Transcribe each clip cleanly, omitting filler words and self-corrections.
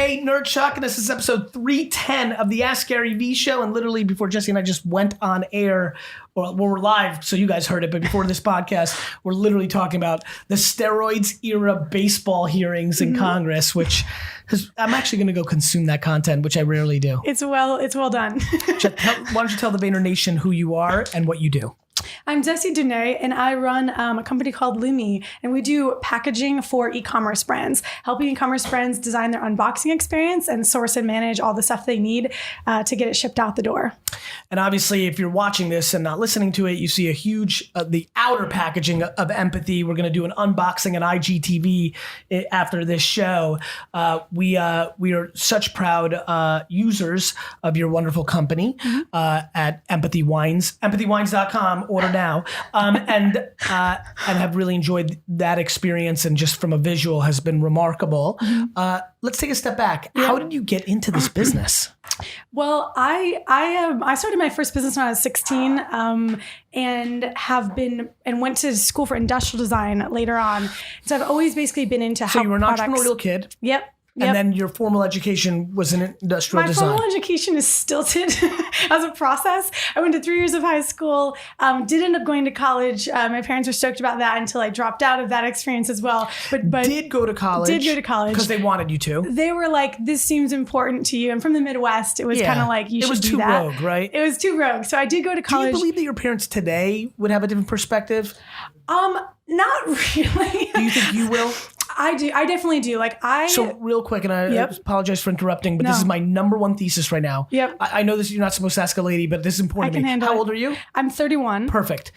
Janae Nerdchuck, and this is episode 310 of the Ask GaryVee show. And literally before Jesse and I just went on air, well, we're live, so you guys heard it, but before this podcast, we're literally talking about the steroids era baseball hearings in Congress, which I'm actually going to go consume that content, which I rarely do. It's well done. Why don't you tell the Vayner Nation who you are and what you do? I'm Jessie Genet, and I run a company called Lumi, and we do packaging for e-commerce brands, helping e-commerce brands design their unboxing experience and source and manage all the stuff they need to get it shipped out the door. And obviously, if you're watching this and not listening to it, you see a huge, the outer packaging of empathy. We're going to do an unboxing on IGTV after this show. We are such proud users of your wonderful company at Empathy Wines, empathywines.com. Order now, and have really enjoyed that experience, and just from a visual has been remarkable. Let's take a step back. Yeah. How did you get into this business? Well, I started my first business when I was 16, and went to school for industrial design later on. So I've always basically been into how. So you were an entrepreneurial kid. Yep. And then your formal education was in industrial design. My formal education is stilted as a process. I went to 3 years of high school, did end up going to college. My parents were stoked about that until I dropped out of that experience as well. But did go to college. Did go to college. Because they wanted you to. They were like, this seems important to you. I'm from the Midwest. It was kind of like, you should do that. It was too rogue, right? It was too rogue. So I did go to college. Do you believe that your parents today would have a different perspective? Not really. Do you think you will? I do. I definitely do. So real quick, and I apologize for interrupting, but this is my number one thesis right now. Yep. I know this. You're not supposed to ask a lady, but this is important to me. How old are you? I'm 31. Perfect.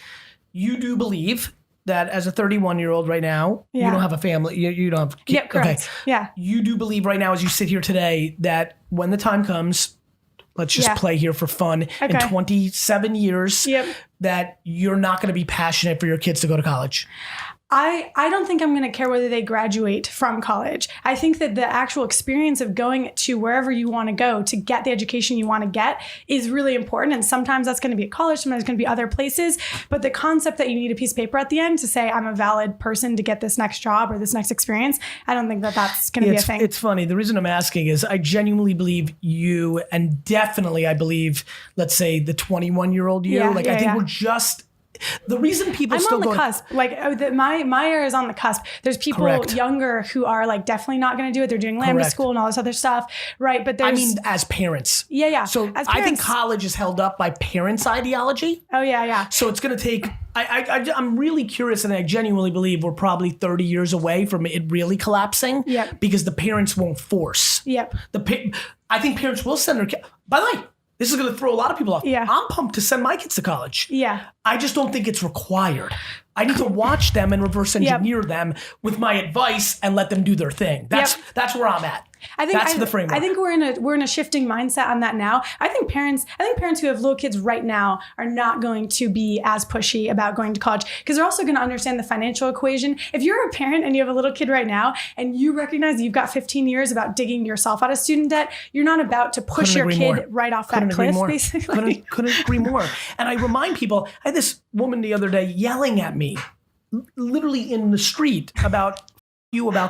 You do believe that as a 31-year-old right now, you don't have a family. You don't have kids. Yep, correct. Okay. Yeah. You do believe right now, as you sit here today, that when the time comes, let's just play here for fun, in 27 years, that you're not going to be passionate for your kids to go to college? I don't think I'm going to care whether they graduate from college. I think that the actual experience of going to wherever you want to go to get the education you want to get is really important. And sometimes that's going to be at college, sometimes it's going to be other places. But the concept that you need a piece of paper at the end to say, I'm a valid person to get this next job or this next experience, I don't think that that's going to be a thing. It's funny. The reason I'm asking is I genuinely believe you, and definitely I believe, let's say, the 21-year-old you. I think we're just... The reason people I'm on the cusp. My era is on the cusp. There's people younger who are definitely not going to do it. They're doing Lambda school and all this other stuff, right? But as parents. Yeah. So I think college is held up by parents' ideology. Oh yeah. So it's going to take. I'm really curious, and I genuinely believe we're probably 30 years away from it really collapsing. Yep. Because the parents won't force. Yep. I think parents will send their kids. By the way, this is going to throw a lot of people off. Yeah. I'm pumped to send my kids to college. Yeah. I just don't think it's required. I need to watch them and reverse engineer them with my advice and let them do their thing. That's where I'm at. That's the framework. I think we're in a shifting mindset on that now. I think parents who have little kids right now are not going to be as pushy about going to college because they're also going to understand the financial equation. If you're a parent and you have a little kid right now and you recognize that you've got 15 years about digging yourself out of student debt, you're not about to push your kid right off that cliff, basically. Couldn't agree more. And I remind people, I had this woman the other day yelling at me, literally in the street about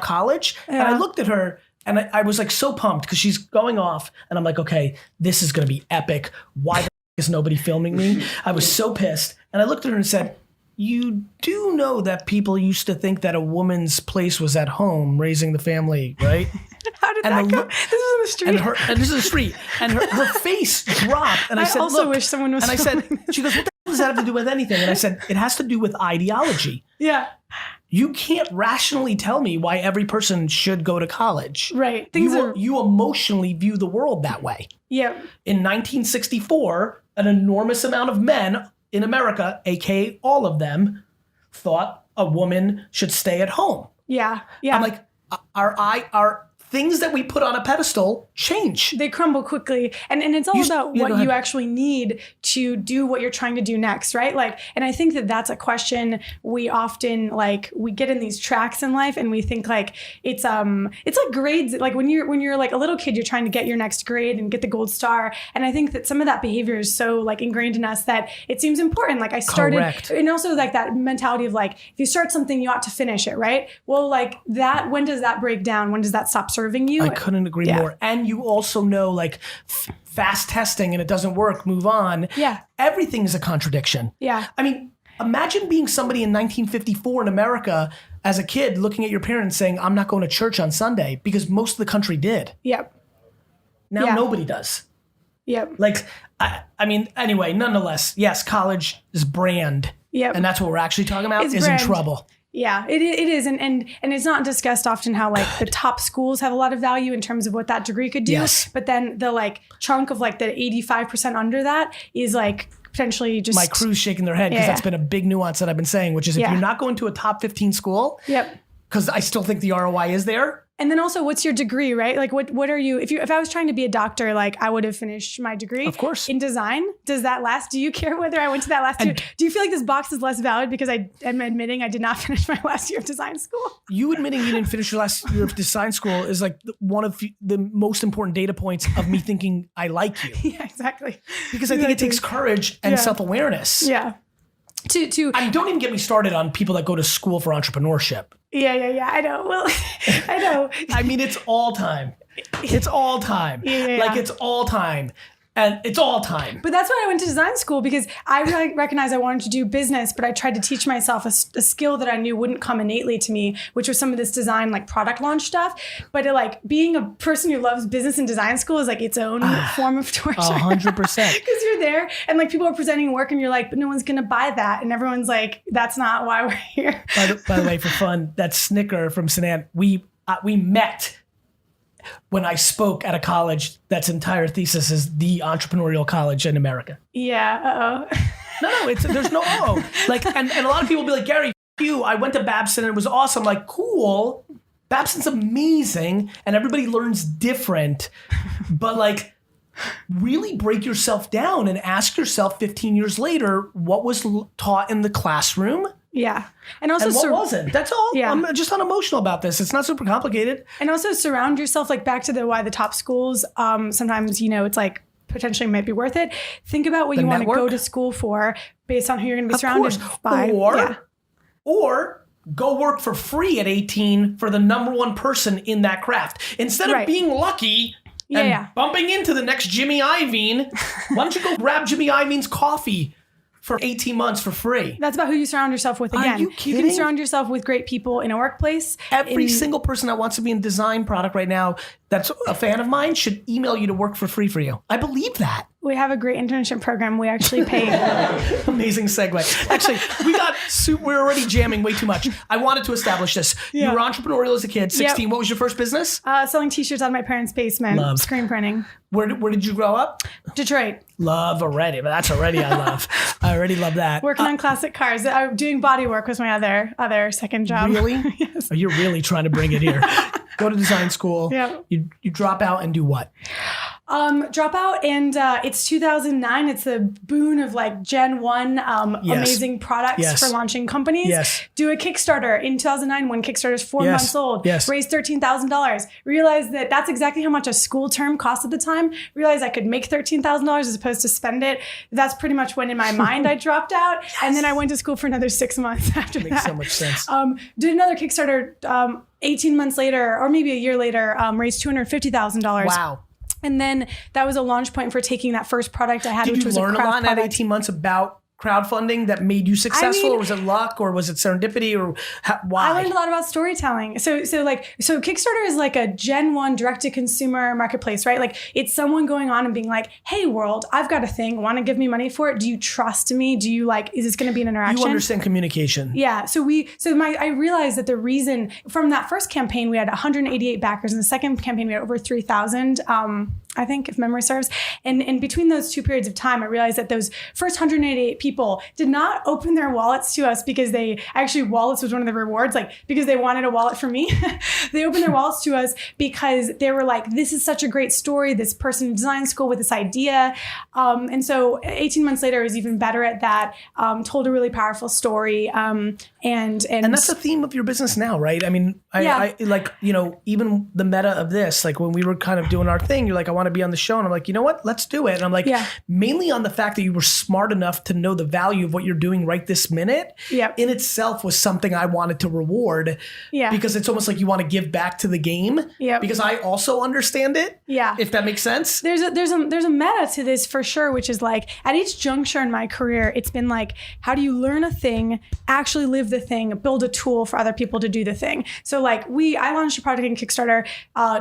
college. And I looked at her and I was so pumped because she's going off and I'm like, okay, this is going to be epic. Why the is nobody filming me? I was so pissed. And I looked at her and said, you do know that people used to think that a woman's place was at home raising the family, right? How did that go? This is in the street. And this is the street. And her face dropped. And I said, also wish someone was. And I said, she goes, what the hell does that have to do with anything? And I said, it has to do with ideology. Yeah. You can't rationally tell me why every person should go to college. Right. You emotionally view the world that way. Yeah. In 1964, an enormous amount of men in America, aka all of them, thought a woman should stay at home. Yeah. I'm like, are things that we put on a pedestal change. They crumble quickly. And it's all about what you actually need to do what you're trying to do next, right? And I think that that's a question we often, we get in these tracks in life and we think it's like grades. Like when you're like a little kid, you're trying to get your next grade and get the gold star. And I think that some of that behavior is so ingrained in us that it seems important. I started, correct. And also that mentality of if you start something, you ought to finish it, right? Well, when does that break down? When does that stop serving you. I couldn't agree more. And you also know, like, fast testing and it doesn't work, move on. Yeah. Everything's a contradiction. Yeah. I mean, imagine being somebody in 1954 in America as a kid looking at your parents saying, I'm not going to church on Sunday, because most of the country did. Yep. Now nobody does. Yep. Like, I mean, anyway, nonetheless, yes, college is brand. Yep. And that's what we're actually talking about, is brand. in trouble. Yeah, it is. And it's not discussed often how like the top schools have a lot of value in terms of what that degree could do. Yes. But then the like chunk of like the 85% under that is like potentially just. My crew's shaking their head because that's been a big nuance that I've been saying, which is if you're not going to a top 15 school, because I still think the ROI is there. And then also, what's your degree, right? Like, what are you? If I was trying to be a doctor, like I would have finished my degree, of course, in design. Does that last? Do you care whether I went to that last year? Do you feel like this box is less valid because I am admitting I did not finish my last year of design school? You admitting you didn't finish your last year of design school is like one of the most important data points of me thinking I like you. Yeah, exactly. Because I think it takes courage and self-awareness. Yeah. I mean, don't even get me started on people that go to school for entrepreneurship. Yeah. I know. Well, I know. I mean, it's all time. It's all time. Like, it's all time. And it's all time. But that's why I went to design school, because I recognized I wanted to do business, but I tried to teach myself a skill that I knew wouldn't come innately to me, which was some of this design, like product launch stuff. But like being a person who loves business and design school is like its own form of torture. 100%. Because you're there and like people are presenting work and you're like, but no one's going to buy that. And everyone's like, that's not why we're here. By the way, for fun, that snicker from Sinan, we met when I spoke at a college that's entire thesis is the entrepreneurial college in America. Yeah. No, there's no like, and a lot of people be like, Gary, I went to Babson and it was awesome. Like, cool. Babson's amazing and everybody learns different, but like, really break yourself down and ask yourself 15 years later, what was taught in the classroom? Yeah. And also, what wasn't? That's all. Yeah. I'm just unemotional about this. It's not super complicated. And also surround yourself, like back to why the top schools, sometimes, it's like potentially might be worth it. Think about what you want to go to school for based on who you're going to be surrounded by. Or go work for free at 18 for the number one person in that craft. Instead of being lucky and bumping into the next Jimmy Iovine, why don't you go grab Jimmy Iovine's coffee for 18 months for free? That's about who you surround yourself with again. Are you kidding? You can surround yourself with great people in a workplace. Every single person that wants to be in design product right now that's a fan of mine should email you to work for free for you. I believe that. We have a great internship program. We actually pay. Amazing segue. Actually, we're already jamming way too much. I wanted to establish this. You were entrepreneurial as a kid, 16. What was your first business? Selling t-shirts out of my parents' basement. Love. Screen printing. Where did you grow up? Detroit. Love already, but that's already I love. I already love that. Working on classic cars. Doing body work was my other second job. Really? Yes. Oh, you're really trying to bring it here. Go to design school. Yeah. You drop out and do what? Drop out and it's 2009. It's the boon of like Gen 1 amazing products for launching companies. Yes. Do a Kickstarter in 2009 when Kickstarter is 4 months old. Yes. Raise $13,000. Realize that that's exactly how much a school term cost at the time. Realize I could make $13,000 as opposed to spend it. That's pretty much when in my mind I dropped out. And then I went to school for another 6 months after that. Makes so much sense. Did another Kickstarter 18 months later, or maybe a year later, raised $250,000. Wow. And then that was a launch point for taking that first product I had, which was a craft Did you learn a lot in that product. 18 months about crowdfunding that made you successful, or was it luck, or was it serendipity, or why? I learned a lot about storytelling. So Kickstarter is like a Gen 1 direct-to-consumer marketplace, right? Like it's someone going on and being like, hey world, I've got a thing, want to give me money for it? Do you trust me? Do you is this going to be an interaction? You understand communication. Yeah. I realized that the reason from that first campaign, we had 188 backers. In the second campaign, we had over 3,000. I think, if memory serves. And between those two periods of time, I realized that those first 188 people did not open their wallets to us because wallets was one of the rewards, because they wanted a wallet from me. They opened their wallets to us because they were like, this is such a great story, this person in design school with this idea. And so 18 months later, I was even better at that, told a really powerful story. And that's the theme of your business now, right? I mean, I even the meta of this, when we were kind of doing our thing, you're like, I want want to be on the show? And I'm like, you know what? Let's do it. And I'm like, mainly on the fact that you were smart enough to know the value of what you're doing right this minute in itself was something I wanted to reward because it's almost like you want to give back to the game because I also understand it. Yeah. If that makes sense. There's a meta to this for sure, which is like at each juncture in my career, it's been like, how do you learn a thing, actually live the thing, build a tool for other people to do the thing? So like I launched a product in Kickstarter,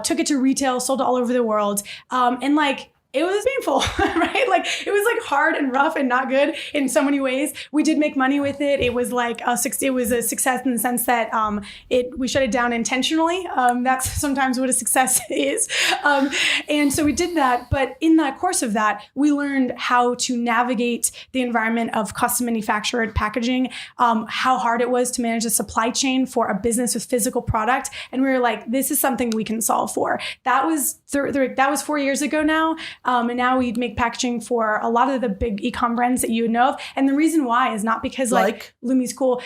took it to retail, sold it all over the world. And like, it was painful, right? Like it was like hard and rough and not good in so many ways. We did make money with it. It was like it was a success in the sense that we shut it down intentionally. That's sometimes what a success is. And so we did that. But in that course of that, we learned how to navigate the environment of custom manufactured packaging, how hard it was to manage the supply chain for a business with physical product. And we were like, this is something we can solve for. That was 4 years ago now. And now we make packaging for a lot of the big e-com brands that you know of. And the reason why is not because like Lumi's cool.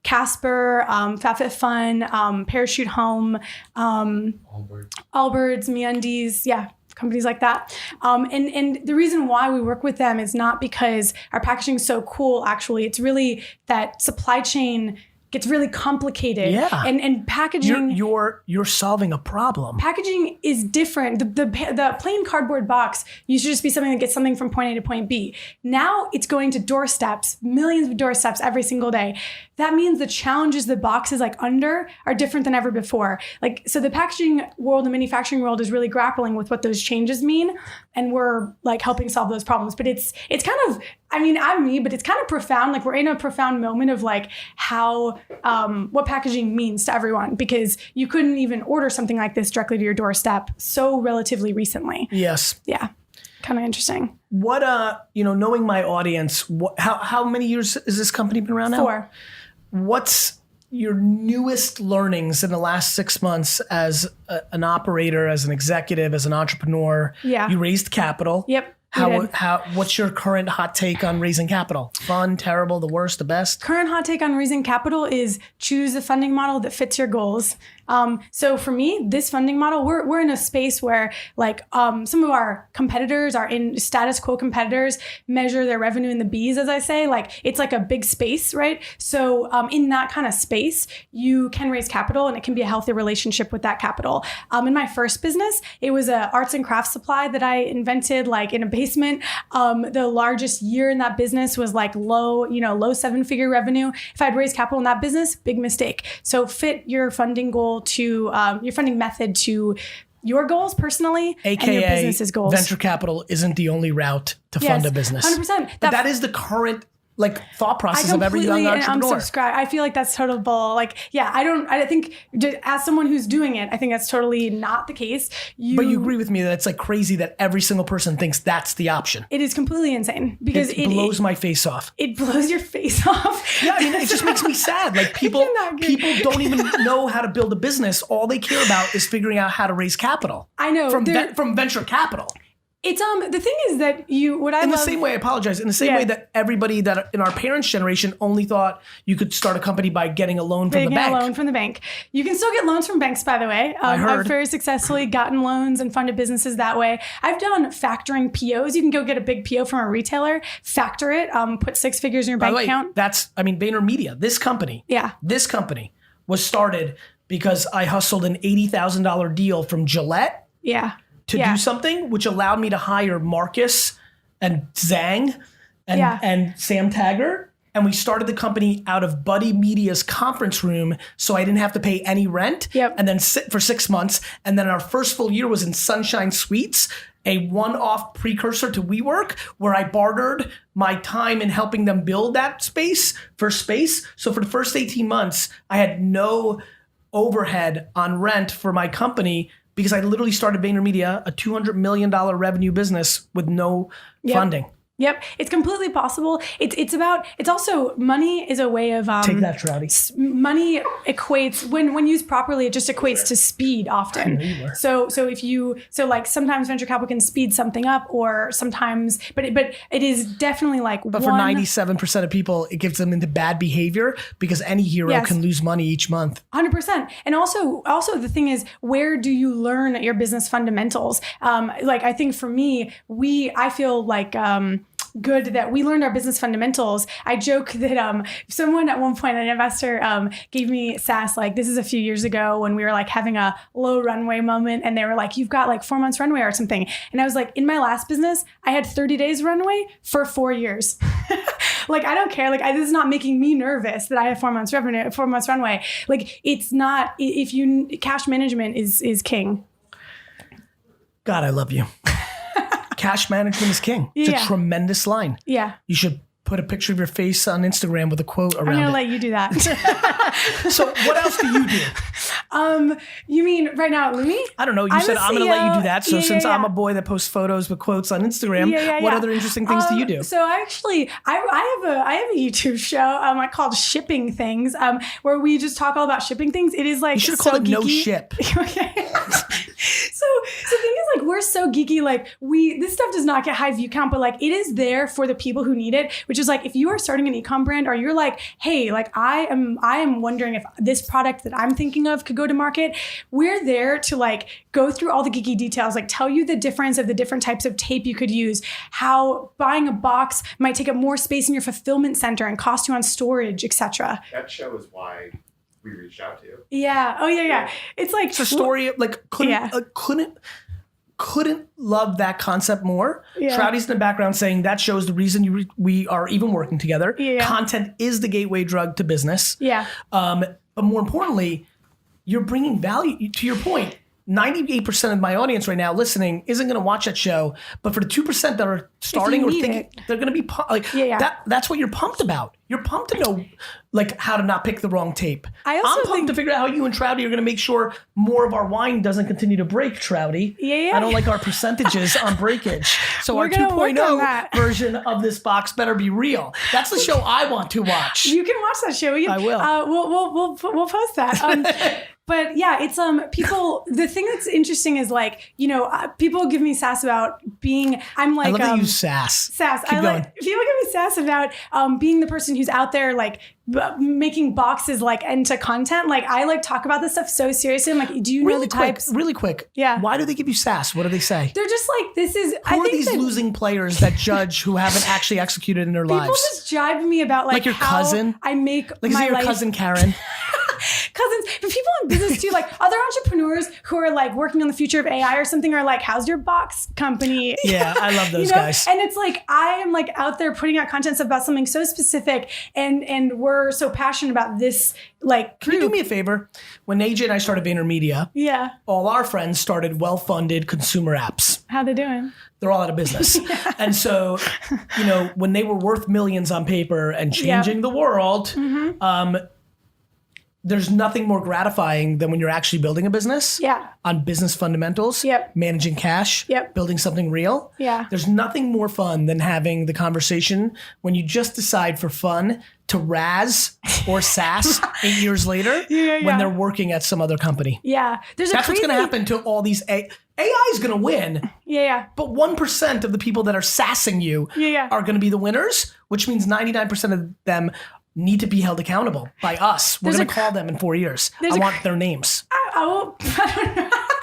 Casper, FabFitFun, Parachute Home, Allbirds, MeUndies, companies like that. And the reason why we work with them is not because our packaging is so cool, actually. It's really that supply chain gets really complicated. Yeah. And packaging. You're solving a problem. Packaging is different. The plain cardboard box used to just be something that gets something from point A to point B. Now it's going to doorsteps, millions of doorsteps every single day. That means the challenges the box is like under are different than ever before. Like, so the packaging world, the manufacturing world is really grappling with what those changes mean. And we're like helping solve those problems. But it's kind of, I mean, I'm me, but it's kind of profound. Like we're in a profound moment of like how, what packaging means to everyone, because you couldn't even order something like this directly to your doorstep so relatively recently. Yes. Yeah. Kind of interesting. What, knowing my audience, how many years has this company been around now? 4. What's your newest learnings in the last 6 months as an operator, as an executive, as an entrepreneur? Yeah. You raised capital. Yep. What's your current hot take on raising capital? Fun, terrible, the worst, the best? Current hot take on raising capital is choose a funding model that fits your goals. So for me, this funding model, we're in a space where like some of our competitors are in status quo competitors measure their revenue in the B's, as I say, like it's like a big space, right? So in that kind of space, you can raise capital and it can be a healthy relationship with that capital. In my first business, it was a arts and crafts supply that I invented like in a basement. The largest year in that business was like low 7-figure revenue. If I'd raised capital in that business, big mistake. So fit your funding goal to your funding method to your goals personally, AKA and your business's goals. Venture capital isn't the only route to fund a business. 100%. But that is the current thought process of every young entrepreneur. I feel like that's total bull. Like, I think as someone who's doing it, I think that's totally not the case. But you agree with me that it's like crazy that every single person thinks that's the option. It is completely insane because it blows my face off. It blows your face off. Yeah, I mean, it just makes me sad. Like people don't even know how to build a business. All they care about is figuring out how to raise capital. I know. From venture capital. It's the thing is that the same way, I apologize. In the same way that everybody that in our parents' generation only thought you could start a company by getting a loan from the bank. A loan from the bank. You can still get loans from banks, by the way. I heard. I've very successfully gotten loans and funded businesses that way. I've done factoring POs. You can go get a big PO from a retailer, factor it, put 6 figures in your bank account. VaynerMedia, this company was started because I hustled an $80,000 deal from Gillette. Yeah. To do something, which allowed me to hire Marcus and Zhang and Sam Taggart. And we started the company out of Buddy Media's conference room, so I didn't have to pay any rent. Yep. And then sit for 6 months. And then our first full year was in Sunshine Suites, a one-off precursor to WeWork, where I bartered my time in helping them build that space for space. So for the first 18 months, I had no overhead on rent for my company, because I literally started VaynerMedia, a $200 million revenue business with no funding. Yep. It's completely possible. It's also money is a way of, take that, Trouty. Money equates when used properly, it just equates to speed often. So like sometimes venture capital can speed something up or sometimes, but it is definitely like, but for 97% of people, it gives them into bad behavior because any hero can lose money each month. 100%. And also the thing is, where do you learn your business fundamentals? Like I think for me, I feel like, good that we learned our business fundamentals. I joke that someone at one point, an investor, gave me sass, like this is a few years ago when we were like having a low runway moment and they were like, you've got like 4 months runway or something. And I was like, in my last business, I had 30 days runway for 4 years. Like, I don't care. Like, this is not making me nervous that I have 4 months runway. Like, it's not, cash management is king. God, I love you. Cash management is king. It's a tremendous line. Yeah. You should put a picture of your face on Instagram with a quote around it. I'm going to let you do that. So what else do you do? You mean right now at Lumi? I don't know. You said I'm going to let you do that. So since I'm a boy that posts photos with quotes on Instagram, what other interesting things do you do? So I have a YouTube show called Shipping Things, where we just talk all about shipping things. It is like you should have called it No Ship. Okay. So the thing is, like, we're so geeky. Like, this stuff does not get high view count, but like it is there for the people who need it. Which is like, if you are starting an e-com brand, or you're like, hey, like I am wondering if this product that I'm thinking of could go to market. We're there to like go through all the geeky details, like tell you the difference of the different types of tape you could use, how buying a box might take up more space in your fulfillment center and cost you on storage, etc. That show is why we reached out to you. Yeah. Oh yeah. It's like it's a story. Like couldn't love that concept more. Yeah. Trouty's in the background saying that shows the reason we are even working together. Yeah. Content is the gateway drug to business. Yeah. But more importantly, you're bringing value. To your point, 98% of my audience right now listening isn't going to watch that show, but for the 2% that are starting or thinking, they're going to be like, that's what you're pumped about. You're pumped to know like how to not pick the wrong tape. I'm pumped to figure out how you and Trouty are going to make sure more of our wine doesn't continue to break, Trouty. Yeah. I don't like our percentages on breakage. So our 2.0 version of this box better be real. That's the show I want to watch. You can watch that show. I will. We'll post that. But yeah, it's people. The thing that's interesting is like, people give me sass about being. I'm like, I love that you sass. Sass. Keep going. People give me sass about being the person who's out there like making boxes like into content. Like I like talk about this stuff so seriously. I'm like, do you know the types? Really quick. Yeah. Why do they give you sass? What do they say? They're just like, this is. Who are these losing players that judge who haven't actually executed in their lives? People just jibe me about like your how cousin. I make like my your life. Cousin Karen. Cousins, but people in business too, like other entrepreneurs who are like working on the future of AI or something are like, how's your box company? Yeah, I love those guys. And it's like, I am like out there putting out content about something so specific and we're so passionate about this like Can you do me a favor? When AJ and I started VaynerMedia, all our friends started well-funded consumer apps. How they doing? They're all out of business. And so, when they were worth millions on paper and changing the world, there's nothing more gratifying than when you're actually building a business on business fundamentals, managing cash, building something real. Yeah. There's nothing more fun than having the conversation when you just decide for fun to razz or sass 8 years later when they're working at some other company. Yeah. That's what's going to happen to all these AI is going to win. But 1% of the people that are sassing you are going to be the winners, which means 99% of them need to be held accountable by us. We're going to call them in 4 years. I want their names. I don't know.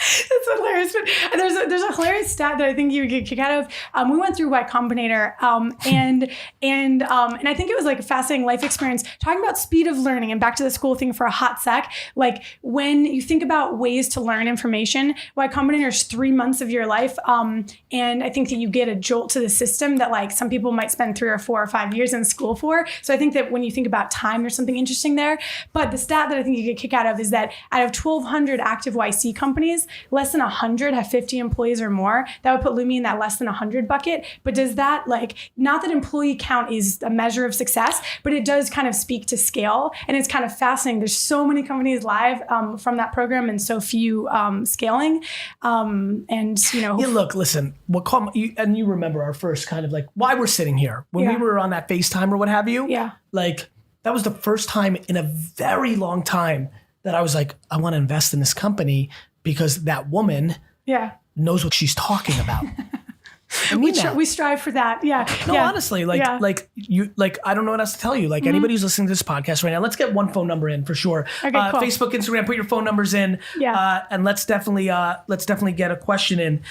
That's hilarious. But there's a hilarious stat that I think you would get kick out of. We went through Y Combinator, and I think it was like a fascinating life experience talking about speed of learning and back to the school thing for a hot sec. Like when you think about ways to learn information, Y Combinator is 3 months of your life, and I think that you get a jolt to the system that like some people might spend 3 or 4 or 5 years in school for. So I think that when you think about time, there's something interesting there. But the stat that I think you get kick out of is that out of 1,200 active YC companies, less than 100 have 50 employees or more. That would put Lumi in that less than 100 bucket. But does that, like, not that employee count is a measure of success, but it does kind of speak to scale. And it's kind of fascinating. There's so many companies live from that program and so few scaling. And, you know. Yeah, look, listen, and you remember our first kind of like why we're sitting here. When we were on that FaceTime or what have you. Yeah. Like, that was the first time in a very long time that I was like, I want to invest in this company because that woman knows what she's talking about. I mean we strive for that. Yeah. No, honestly, like I don't know what else to tell you. Like anybody who's listening to this podcast right now, let's get one phone number in for sure. Okay, cool. Facebook, Instagram, put your phone numbers in. Yeah. And let's definitely get a question in.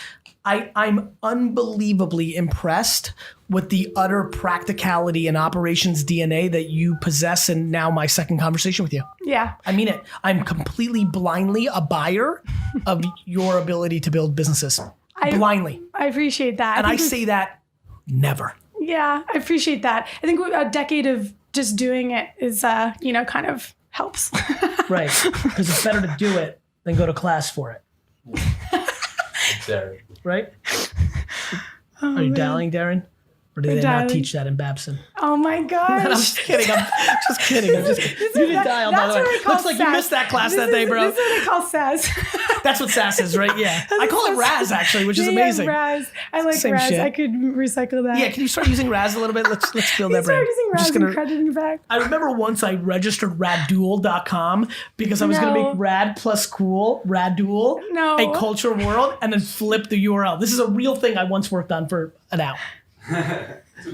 I'm unbelievably impressed with the utter practicality and operations DNA that you possess in now my second conversation with you. Yeah. I mean it. I'm completely blindly a buyer of your ability to build businesses. Blindly. I appreciate that. And I say that never. Yeah, I appreciate that. I think a decade of just doing it is, kind of helps. Right. Because it's better to do it than go to class for it. Darren. Right? Are you dialing, Darren? Or did they not teach that in Babson? Oh my gosh. I'm just kidding. I'm just kidding. You didn't dial, by the way. Looks like you missed that class that day, bro. This is what they call SAS. That's what SAS is, right? Yeah. I call it Raz, actually, which is amazing. Raz. I like Same Raz. shit. I could recycle that. Yeah, can you start using Raz a little bit? Let's build that brand. Start using Raz and crediting back. I remember once I registered raddual.com because I was going to make rad plus cool, raddual, a culture world, and then flip the URL. This is a real thing I once worked on for an hour.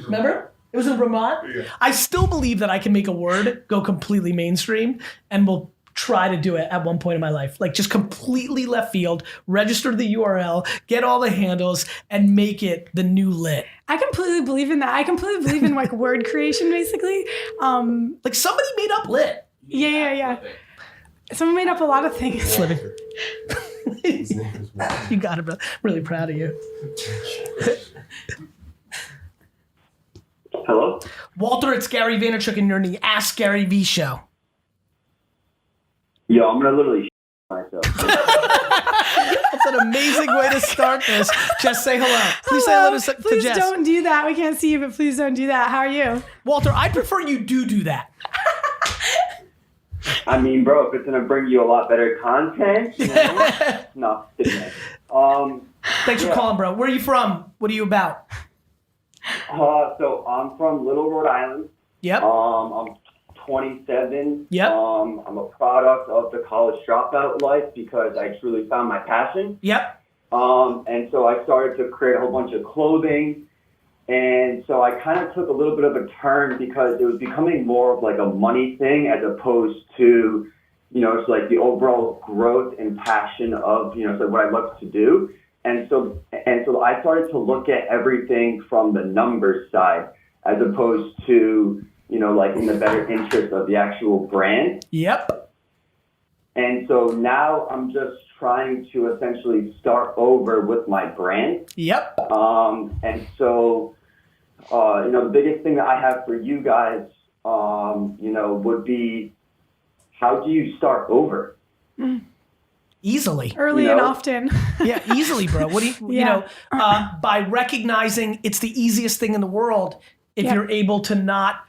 Remember? It was in Vermont. Yeah. I still believe that I can make a word go completely mainstream, and will try to do it at one point in my life. Like, just completely left field, register the URL, get all the handles, and make it the new lit. I completely believe in that. I completely believe in like word creation, basically. Like somebody made up lit. Yeah. Someone made up a lot of things. You got it, bro. Really proud of you. Hello? Walter, it's Gary Vaynerchuk, and you're in the Ask Gary V show. Yo, I'm going to literally myself. That's an amazing way to start this. Just say hello. Please say hello to Jess. Please don't do that. We can't see you, but please don't do that. How are you? Walter, I prefer you do that. I mean, bro, if it's going to bring you a lot better content, you know? No, Thanks for calling, bro. Where are you from? What are you about? So I'm from Little, Rhode Island. Yep. I'm 27. Yep. I'm a product of the college dropout life because I truly found my passion. Yep. And so I started to create a whole bunch of clothing. And so I kind of took a little bit of a turn because it was becoming more of like a money thing as opposed to, it's like the overall growth and passion of, it's like what I love to do. And so I started to look at everything from the numbers side as opposed to, like in the better interest of the actual brand. Yep. And so now I'm just trying to essentially start over with my brand. Yep. And so, the biggest thing that I have for you guys, would be, how do you start over? Easily. Early and often. Yeah, easily, bro. What do you, by recognizing it's the easiest thing in the world if you're able to not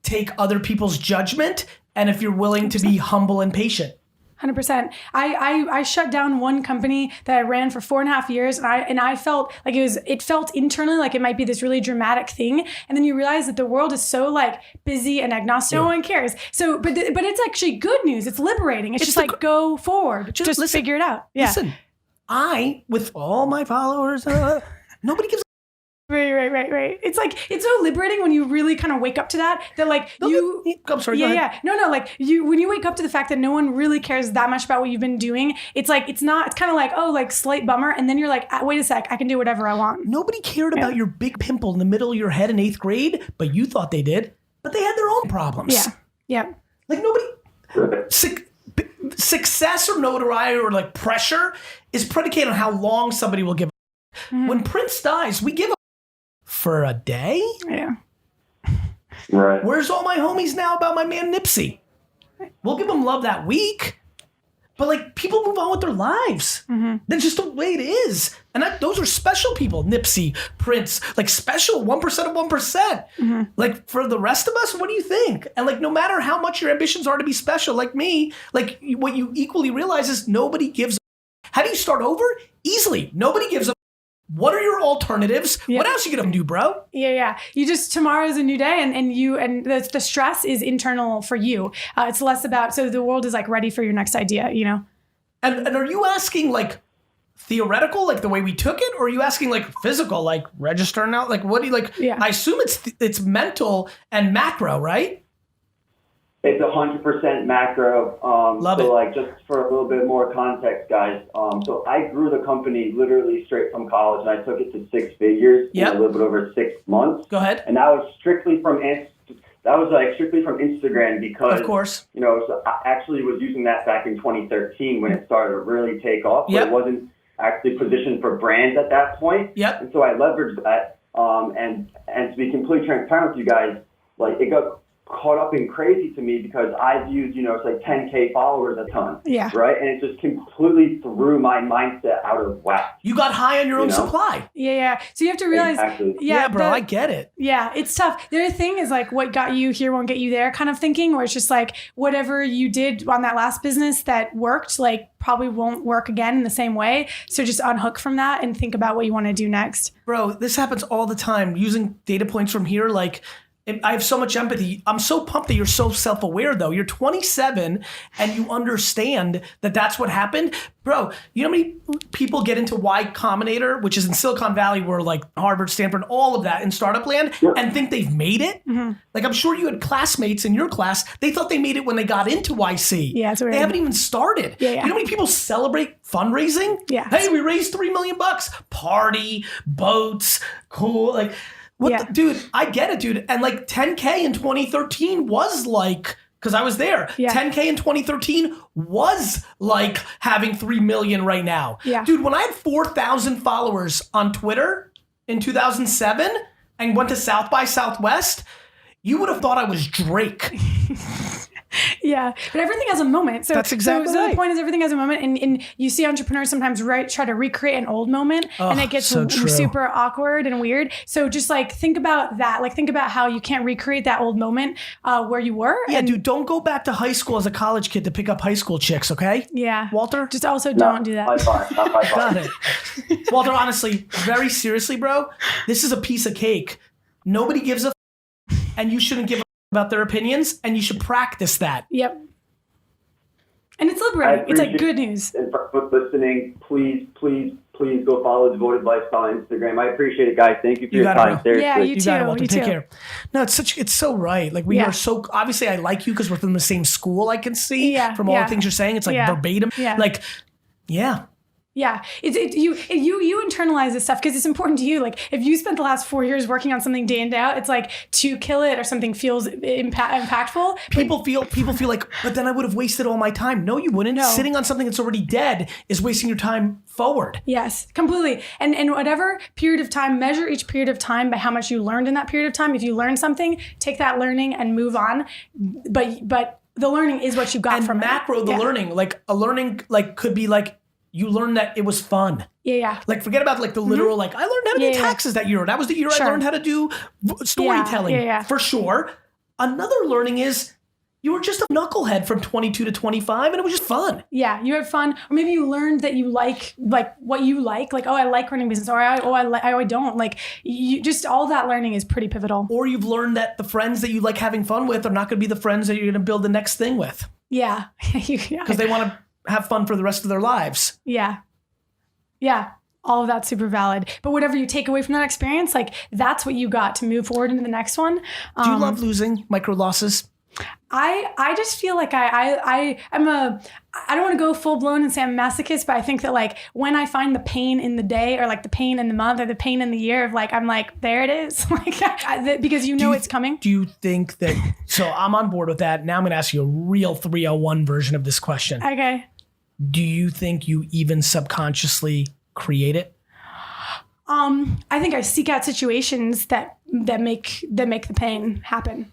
take other people's judgment and if you're willing to be humble and patient. 100%. I shut down one company that I ran for 4.5 years, and I felt like it felt internally like it might be this really dramatic thing, and then you realize that the world is so like busy and agnostic. No one cares. So, but it's actually good news. It's liberating. It's just like go forward. Just listen, figure it out. Yeah. Listen, with all my followers, nobody gives. Right. It's like, it's so liberating when you really kind of wake up to that like I'm sorry, yeah. No, like when you wake up to the fact that no one really cares that much about what you've been doing, it's kind of like, oh, like slight bummer. And then you're like, wait a sec, I can do whatever I want. Nobody cared about your big pimple in the middle of your head in 8th grade, but you thought they did, but they had their own problems. Yeah. Like nobody, success or notoriety or like pressure is predicated on how long somebody will give. Mm-hmm. When Prince dies, we give for a day? Yeah. Right. Where's all my homies now about my man Nipsey? We'll give them love that week. But like people move on with their lives. That's just the way it is. And those are special people. Nipsey, Prince, like special 1% of 1%. Like for the rest of us, what do you think? And like no matter how much your ambitions are to be special, like me, like what you equally realize is nobody gives a. How do you start over? Easily. Nobody gives a. What are your alternatives? What else you gonna do, bro? Yeah. You just, tomorrow's a new day and the stress is internal for you. It's less about, so the world is like ready for your next idea, you know? And are you asking like theoretical, like the way we took it? Or are you asking like physical, like register now? Like what do you like? Yeah. I assume it's mental and macro, right? It's 100% macro. Love so it. like just for a little bit more context, guys. So I grew the company literally straight from college, and I took it to 6 figures in a little bit over 6 months. Go ahead. And that was strictly from Instagram because, of course, you know, so I actually was using that back in 2013 when it started to really take off. But it wasn't actually positioned for brands at that point. And so I leveraged that. And to be completely transparent with you guys, like it got caught up and crazy to me because I viewed, you know, it's like 10K followers a ton. Right. And it just completely threw my mindset out of whack. You got high on your own supply. Yeah. So you have to realize, bro, I get it. Yeah, it's tough. The other thing is like what got you here won't get you there kind of thinking, where it's just like whatever you did on that last business that worked, like probably won't work again in the same way. So just unhook from that and think about what you want to do next. Bro, this happens all the time. Using data points from here, like I have so much empathy. I'm so pumped that you're so self-aware, though. You're 27 and you understand that that's what happened. Bro, you know how many people get into Y Combinator, which is in Silicon Valley, where like Harvard, Stanford, all of that in startup land, and think they've made it? Like I'm sure you had classmates in your class, they thought they made it when they got into YC. Yeah, it's weird. They haven't even started. You know how many people celebrate fundraising? Hey, we raised $3 million. Party, boats, cool, like... Dude, I get it, dude. And like 10K in 2013 was like, because I was there, 10K in 2013 was like having 3 million right now. Dude, when I had 4,000 followers on Twitter in 2007 and went to South by Southwest, you would have thought I was Drake. But everything has a moment. So that's exactly right. The point is everything has a moment, and you see entrepreneurs sometimes try to recreate an old moment, and it gets super awkward and weird. So just like think about that. Like think about how you can't recreate that old moment where you were. Yeah, dude, don't go back to high school as a college kid to pick up high school chicks, okay? Yeah. Walter? Just also don't do that. Got it. Walter, honestly, very seriously, bro, this is a piece of cake. Nobody gives a and you shouldn't give a about their opinions, and you should practice that. Yep. And it's liberating. It's like good news. And for listening, please go follow Devoted Lifestyle on Instagram. I appreciate it, guys. Thank you for your time. Seriously. Yeah, you too. Got it, Walter. Take care. No, it's so right. Like we are so, obviously I like you because we're from the same school, I can see from all the things you're saying. It's like verbatim. Like, Yeah, you internalize this stuff because it's important to you. Like if you spent the last 4 years working on something day in, day out, it's like to kill it or something feels impactful. People feel like, but then I would have wasted all my time. No, you wouldn't. No. Sitting on something that's already dead is wasting your time forward. Yes, completely. And whatever period of time, measure each period of time by how much you learned in that period of time. If you learned something, take that learning and move on. But the learning is what you got from macro. The learning, like a learning, like could be like. You learned that it was fun. Yeah. Like forget about like the literal, like I learned how to do taxes that year. That was the year I learned how to do storytelling for sure. Another learning is you were just a knucklehead from 22 to 25 and it was just fun. Yeah, you had fun. Or maybe you learned that you like what you like. Like, oh, I like running business. Or I don't. Like you just all that learning is pretty pivotal. Or you've learned that the friends that you like having fun with are not going to be the friends that you're going to build the next thing with. Yeah. Because they want to have fun for the rest of their lives. Yeah. All of that's super valid. But whatever you take away from that experience, like that's what you got to move forward into the next one. Do you love losing micro losses? I just feel like I don't want to go full blown and say I'm a masochist, but I think that like when I find the pain in the day or like the pain in the month or the pain in the year of like, I'm like, there it is. Like, because it's coming. Do you think that, so I'm on board with that. Now I'm going to ask you a real 301 version of this question. Okay. Do you think you even subconsciously create it? I think I seek out situations that make the pain happen.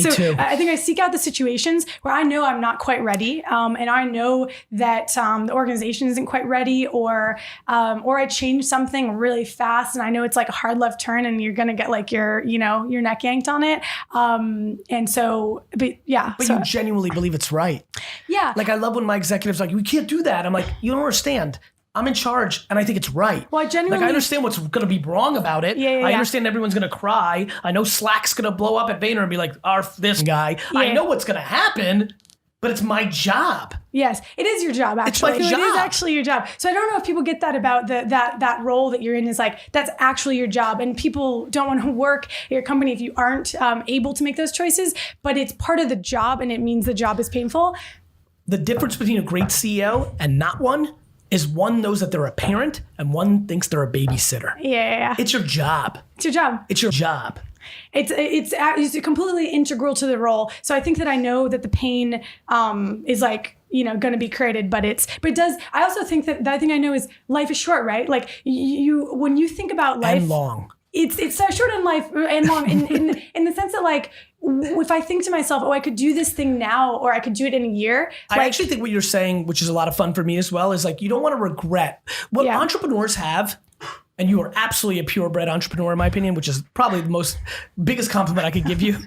So too. I think I seek out the situations where I know I'm not quite ready, and I know that the organization isn't quite ready, or I change something really fast, and I know it's like a hard left turn, and you're gonna get like your neck yanked on it. And so, but you genuinely believe it's right. Yeah. Like I love when my executives are like, we can't do that. I'm like, you don't understand. I'm in charge and I think it's right. Well, I genuinely... Like I understand what's going to be wrong about it. I understand everyone's going to cry. I know Slack's going to blow up at Vayner and be like, "Arf this guy." Yeah. I know what's going to happen, but it's my job. Yes, it is your job, actually. It's my job. It is actually your job. So I don't know if people get that about that role that you're in is like, that's actually your job. And people don't want to work at your company if you aren't able to make those choices. But it's part of the job, and it means the job is painful. The difference between a great CEO and not one is one knows that they're a parent and one thinks they're a babysitter. Yeah. It's your job. It's your job. It's your job. It's completely integral to the role. So I think that I know that the pain is like, going to be created, but it does. I also think that the other thing I know is life is short, right? Like when you think about life and long. It's so short in life and long in the sense that like, if I think to myself, I could do this thing now, or I could do it in a year. I actually think what you're saying, which is a lot of fun for me as well, is like, you don't want to regret what entrepreneurs have. And you are absolutely a purebred entrepreneur, in my opinion, which is probably the biggest compliment I could give you.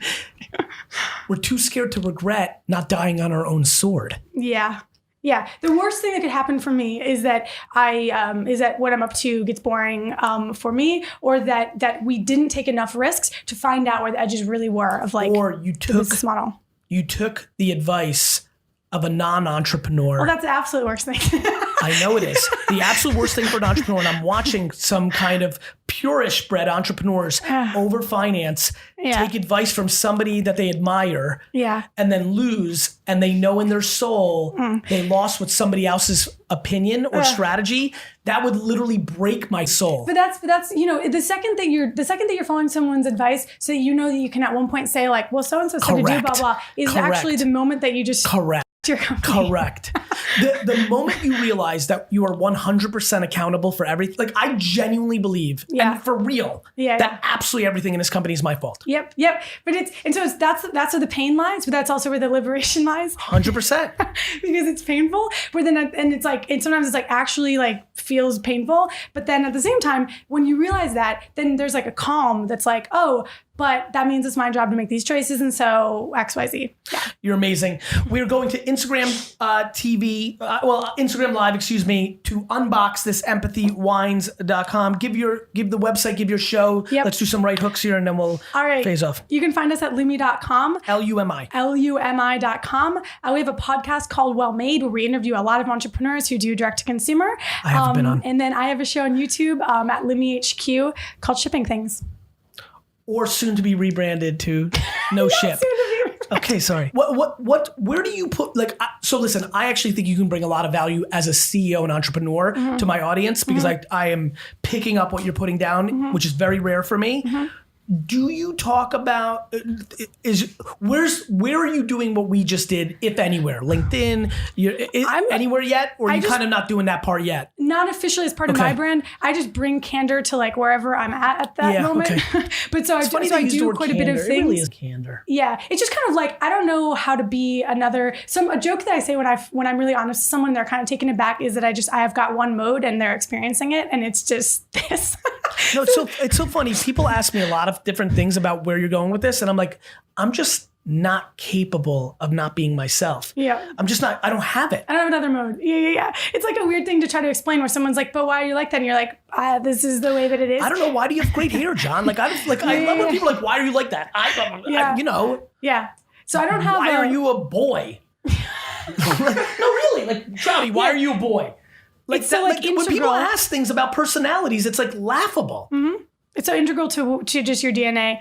We're too scared to regret not dying on our own sword. Yeah. Yeah. The worst thing that could happen for me is that what I'm up to gets boring for me, or that we didn't take enough risks to find out where the edges really were of like the business model. You took the advice of a non-entrepreneur. Well, that's the absolute worst thing. I know it is. The absolute worst thing for an entrepreneur, and I'm watching some kind of purish bred entrepreneurs over finance, take advice from somebody that they admire, and then lose, and they know in their soul they lost with somebody else's opinion or strategy. That would literally break my soul. But that's the second that you're following someone's advice, so you know that you can at one point say like, well, so and so said to do blah blah, is actually the moment that you just your company. Correct. The moment you realize that you are 100% accountable for everything, like I genuinely believe, and for real, that absolutely everything in this company is my fault. Yep. But that's where the pain lies, but that's also where the liberation lies. 100%. Because it's painful, but then and sometimes it's like actually like feels painful, but then at the same time, when you realize that, then there's like a calm that's like, oh, but that means it's my job to make these choices, and so XYZ. Yeah. You're amazing. We're going to Instagram Instagram Live, to unbox this empathywines.com. Give the website, give your show. Yep. Let's do some right hooks here, and then we'll phase off. You can find us at Lumi.com. Lumi. Lumi.com. We have a podcast called Well Made, where we interview a lot of entrepreneurs who do direct to consumer. I haven't been on. And then I have a show on YouTube at Lumi HQ called Shipping Things. Or soon to be rebranded to No Ship. Okay, sorry. Where do you put, so listen, I actually think you can bring a lot of value as a CEO and entrepreneur to my audience, because I am picking up what you're putting down, which is very rare for me. Do you talk about, where are you doing what we just did, if anywhere? LinkedIn, anywhere yet? Or are you kind of not doing that part yet? Not officially as part of my brand. I just bring candor to like wherever I'm at that moment. Okay. But so I do quite a bit of things. It really is candor. Yeah. It's just kind of like, I don't know how to be a joke that I say when I'm really honest with someone, they're kind of taken aback, is that I have got one mode and they're experiencing it, and it's just this. No, it's so funny. People ask me a lot of different things about where you're going with this, and I'm like, I'm just not capable of not being myself. Yeah. I'm just not, I don't have it. I don't have another mode. Yeah. It's like a weird thing to try to explain, where someone's like, but why are you like that? And you're like, this is the way that it is. I don't know. Why do you have great hair, John? I love when people are like, why are you like that? Yeah. So I don't have Why are you a boy? No, really. Trouty, why are you a boy? When people ask things about personalities, it's like laughable. Mm-hmm. It's so integral to just your DNA.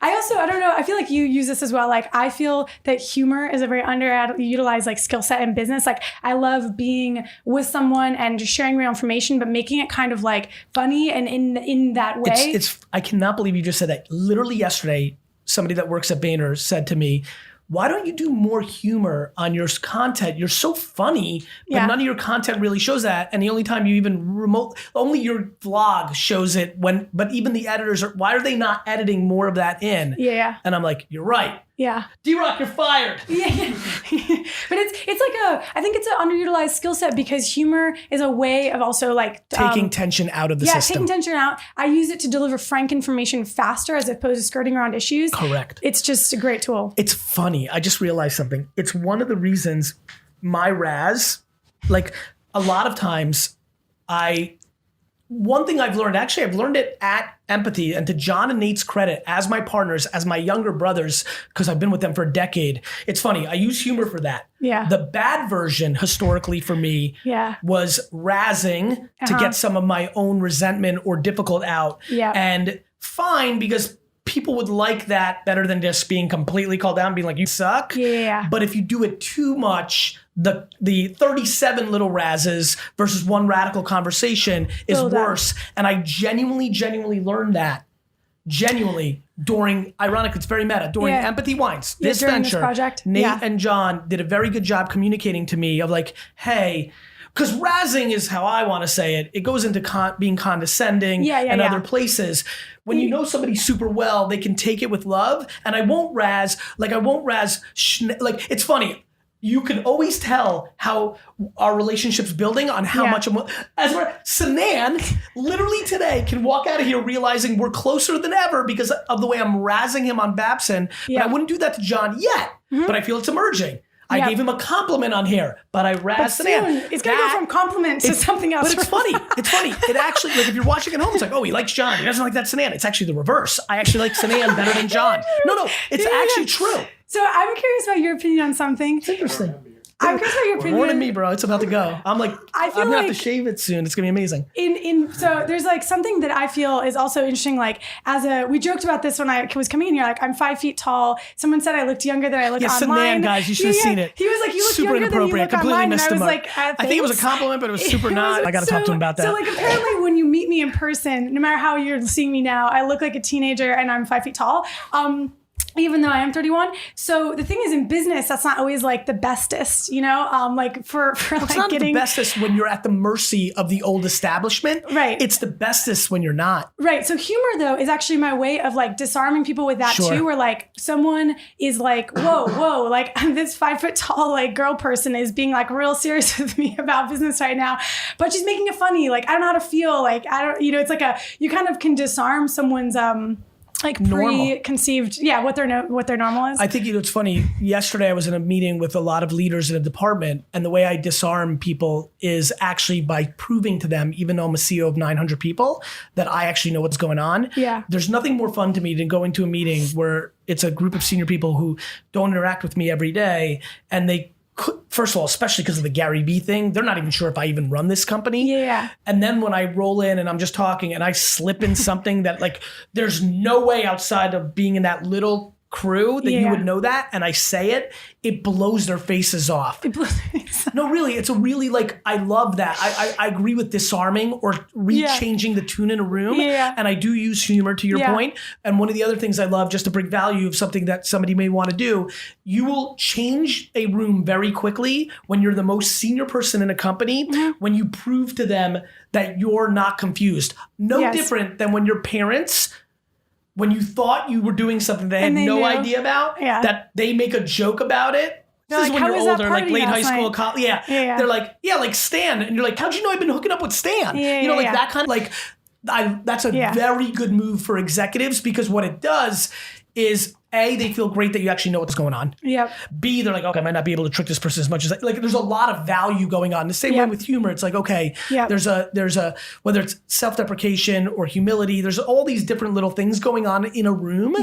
I don't know. I feel like you use this as well. Like, I feel that humor is a very underutilized skill set in business. Like, I love being with someone and just sharing real information, but making it kind of like funny and in that way. I cannot believe you just said that. Literally yesterday, somebody that works at Vayner said to me, why don't you do more humor on your content? You're so funny, but none of your content really shows that. And the only time you even only your vlog shows it but even the editors why are they not editing more of that in? Yeah. And I'm like, you're right. Yeah. D-Rock, you're fired. Yeah. But I think it's an underutilized skill set because humor is a way of also like taking tension out of the system. Taking tension out. I use it to deliver frank information faster as opposed to skirting around issues. Correct. It's just a great tool. It's funny. I just realized something. It's one of the reasons my Raz, like a lot of times one thing I've learned, actually I've learned it at Empathy, and to John and Nate's credit, as my partners, as my younger brothers, because I've been with them for a decade. It's funny, I use humor for that. Yeah. The bad version historically for me was razzing to get some of my own resentment or difficult out. Yeah. And fine, because people would like that better than just being completely called down, being like, you suck. Yeah. But if you do it too much, the 37 little razzes versus one radical conversation is worse. And I genuinely learned that. During, ironic, it's very meta, during Empathy Wines, this venture, this project. Nate and John did a very good job communicating to me of like, hey, because razzing is how I want to say it. It goes into being condescending and other places. When you know somebody super well, they can take it with love. And I won't razz, like it's funny. You can always tell how our relationship's building on how much Sanan literally today can walk out of here realizing we're closer than ever because of the way I'm razzing him on Babson. But I wouldn't do that to John yet, but I feel it's emerging. I gave him a compliment on here, but I razzed Sanan. It's going to go from compliment to something else. But it's funny. It actually, like if you're watching at home, it's like, oh, he likes John. He doesn't like that Sanan. It's actually the reverse. I actually like Sanan better than John. No, it's actually true. So I'm curious about your opinion on something. It's interesting. I'm curious about your opinion. More than me, bro. It's about to go. I'm like, I'm gonna have to shave it soon. It's gonna be amazing. So there's like something that I feel is also interesting. Like we joked about this when I was coming in here. Like I'm 5 feet tall. Someone said I looked younger than I look online. Sanan, guys, you should have seen it. He was like, you look super younger than you look completely online. missed And I was him. like, I think it was a compliment, but it was super not. I gotta talk to him about that. So like apparently when you meet me in person, no matter how you're seeing me now, I look like a teenager and I'm 5 feet tall. Even though I am 31. So the thing is, in business, that's not always like the bestest, you know? Like for it's like not getting the bestest when you're at the mercy of the old establishment. Right. It's the bestest when you're not. Right. So humor though is actually my way of like disarming people with that too, where like someone is like, whoa, like this 5 foot tall like girl person is being like real serious with me about business right now, but she's making it funny. Like I don't know how to feel. Like I don't, it's like you kind of can disarm someone's like preconceived, what their normal is. I think it's funny. Yesterday, I was in a meeting with a lot of leaders in a department, and the way I disarm people is actually by proving to them, even though I'm a CEO of 900 people, that I actually know what's going on. Yeah. There's nothing more fun to me than going to a meeting where it's a group of senior people who don't interact with me every day, and they first of all, especially because of the GaryVee thing, they're not even sure if I even run this company. Yeah. And then when I roll in and I'm just talking and I slip in something that like, there's no way outside of being in that little crew that you would know that, and I say it, it blows their faces off. No, really, it's a really like, I love that. I agree with disarming or changing the tune in a room. And I do use humor to your point. And one of the other things I love, just to bring value of something that somebody may want to do, you will change a room very quickly when you're the most senior person in a company, when you prove to them that you're not confused. No different than when your parents, when you thought you were doing something they had no idea about, that they make a joke about it. This is when you're older, like late high school, college. They're like, like Stan. And you're like, how'd you know I've been hooking up with Stan? That kind of like, that's a very good move for executives, because what it does is A, they feel great that you actually know what's going on. B, they're like, okay, I might not be able to trick this person as much as like there's a lot of value going on. The same way with humor. It's like, okay, there's a whether it's self-deprecation or humility, there's all these different little things going on in a room.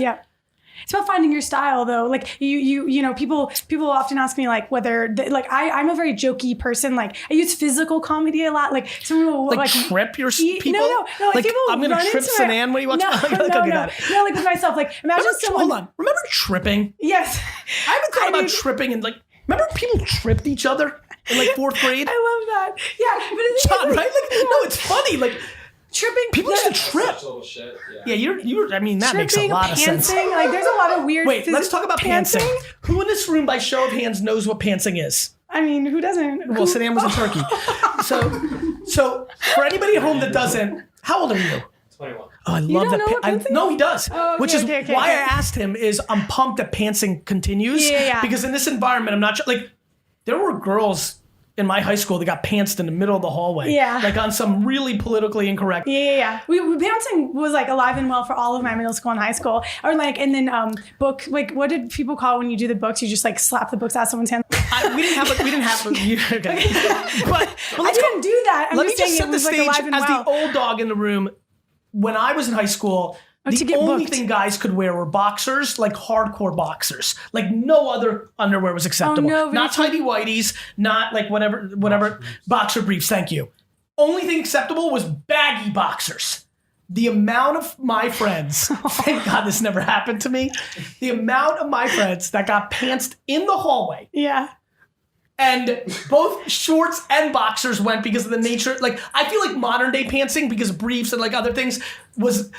It's about finding your style, though. Like you know, people often ask me like whether I'm a very jokey person. Like I use physical comedy a lot. Like some people like trip your people. No. Like people I'm gonna trip Sanan when he walks by. No, like with myself. Like imagine someone. Hold on. Remember tripping? Yes. I haven't thought about tripping and like. Remember people tripped each other in like fourth grade? I love that. Yeah, but John, right? Like, no, it's funny. Like. Tripping. People used to trip. Shit, you're. I mean, that makes a lot of sense. Like, there's a lot of weird. Wait, let's talk about pantsing. Who in this room, by show of hands, knows what pantsing is? I mean, who doesn't? Well, Saddam was in Turkey. So for anybody at home that doesn't, how old are you? 21. Oh, I love don't that. know what pantsing No, he does. Oh, okay, which is okay, why okay. I asked him is I'm pumped that pantsing continues. Yeah. Because in this environment, I'm not sure. Like, there were girls in my high school that got pantsed in the middle of the hallway. Yeah. Like on some really politically incorrect. Yeah. Pantsing was like alive and well for all of my middle school and high school. Or like, and then book, like what did people call when you do the books? You just like slap the books out of someone's hand. We didn't have. Okay. But I didn't do that. I'm let me just saying just set it the was like stage alive and as well. the old dog in the room. When I was in high school, to the get only booked. thing guys could wear were boxers, like hardcore boxers. Like no other underwear was acceptable. no, Not tighty whities, not like whatever boxer briefs. Thank you. Only thing acceptable was baggy boxers. The amount of my friends, thank God this never happened to me. The amount of my friends that got pantsed in the hallway. Yeah. And both shorts and boxers went because of the nature. Like, I feel like modern day pantsing, because of briefs and like other things, was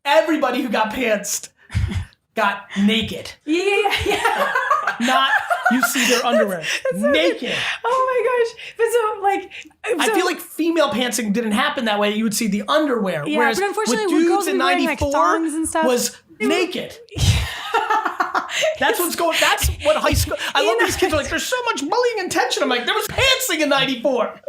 everybody who got pantsed got naked. Yeah. Not you see their underwear. Naked. Oh my gosh. But so I feel like female pantsing didn't happen that way. You would see the underwear. Yeah, whereas but unfortunately, with when dudes girls in be wearing, like, 94 thongs and stuff, was naked. That's what's going. That's what high school. I love these kids are like. There's so much bullying and tension. I'm like, there was pantsing in '94.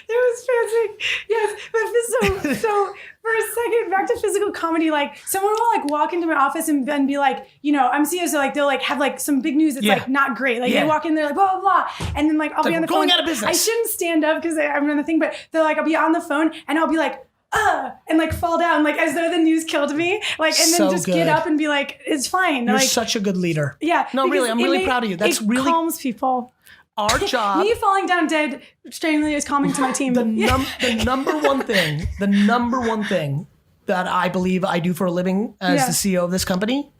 There was pantsing. Yes, but so for a second, back to physical comedy. Like someone will like walk into my office and be like, you know, I'm CEO, so like they'll like have like some big news that's like not great. Like they walk in there like blah blah blah, and then like I'll be on the phone. Going out of business. I shouldn't stand up because I'm on the thing, but they're like I'll be on the phone and I'll be like. And like fall down, like as though the news killed me, like, and then So just good. get up and be like, it's fine. You're like, such a good leader. yeah. No, really, I'm really proud of you. That's it really calms people. our job. Me falling down dead strangely is calming to my team. The number one thing that I believe I do for a living as the CEO of this company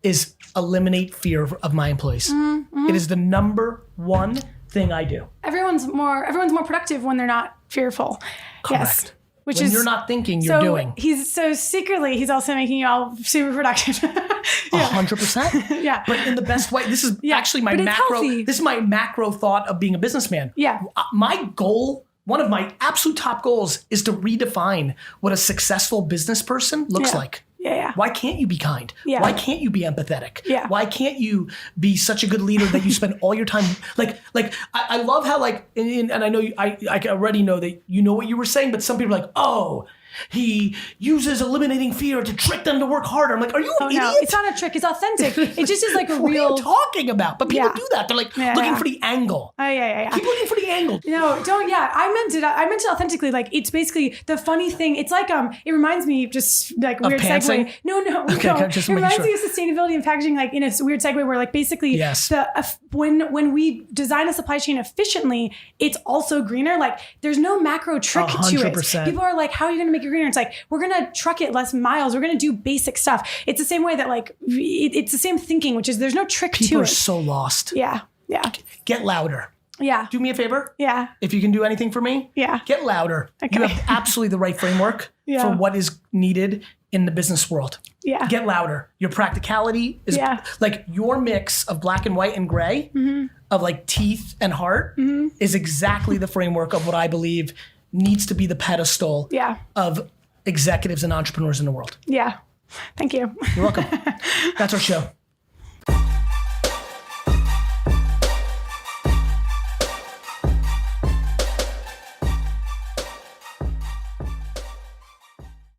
is eliminate fear of my employees. Mm-hmm. It is the number one thing I do. Everyone's more productive when they're not fearful. Correct. Yes. Which when is you're not thinking, you're doing. He's also making you all super productive. 100%. Yeah. But in the best way. This is actually my but it's macro. healthy. This is my macro thought of being a businessman. Yeah. My goal, one of my absolute top goals, is to redefine what a successful business person looks like. Yeah. Why can't you be kind? Yeah. Why can't you be empathetic? Yeah. Why can't you be such a good leader that you spend all your time like I love how like and I know I already know that you know what you were saying, but some people are like, oh, he uses eliminating fear to trick them to work harder. I'm like, are you an idiot? No, it's not a trick. It's authentic. It just is like a What real. are you talking about? But people Yeah. do that. They're like Yeah, looking yeah. for the angle. Oh yeah. Keep looking for the angle. No, don't. Yeah, I meant it authentically. Like it's basically the funny thing. It's like it reminds me just like weird pantsing? segue. No. Okay, just it making reminds sure. me of sustainability and packaging, like in a weird segue where like basically Yes. when we design a supply chain efficiently, it's also greener. Like there's no macro trick to 100%. it. People are like, how are you going to make it greener? It's like we're going to truck it less miles. We're going to do basic stuff. It's the same way that like it's the same thinking, which is there's no trick People to are it. so lost. Yeah. Get louder. Yeah. Do me a favor. Yeah. If you can do anything for me, Yeah. get louder. Okay. You have absolutely the right framework Yeah. for what is needed in the business world. Yeah. Get louder. Your practicality is like your mix of black and white and gray, of like teeth and heart, is exactly the framework of what I believe needs to be the pedestal Yeah. of executives and entrepreneurs in the world. Yeah. Thank you. You're welcome. That's our show.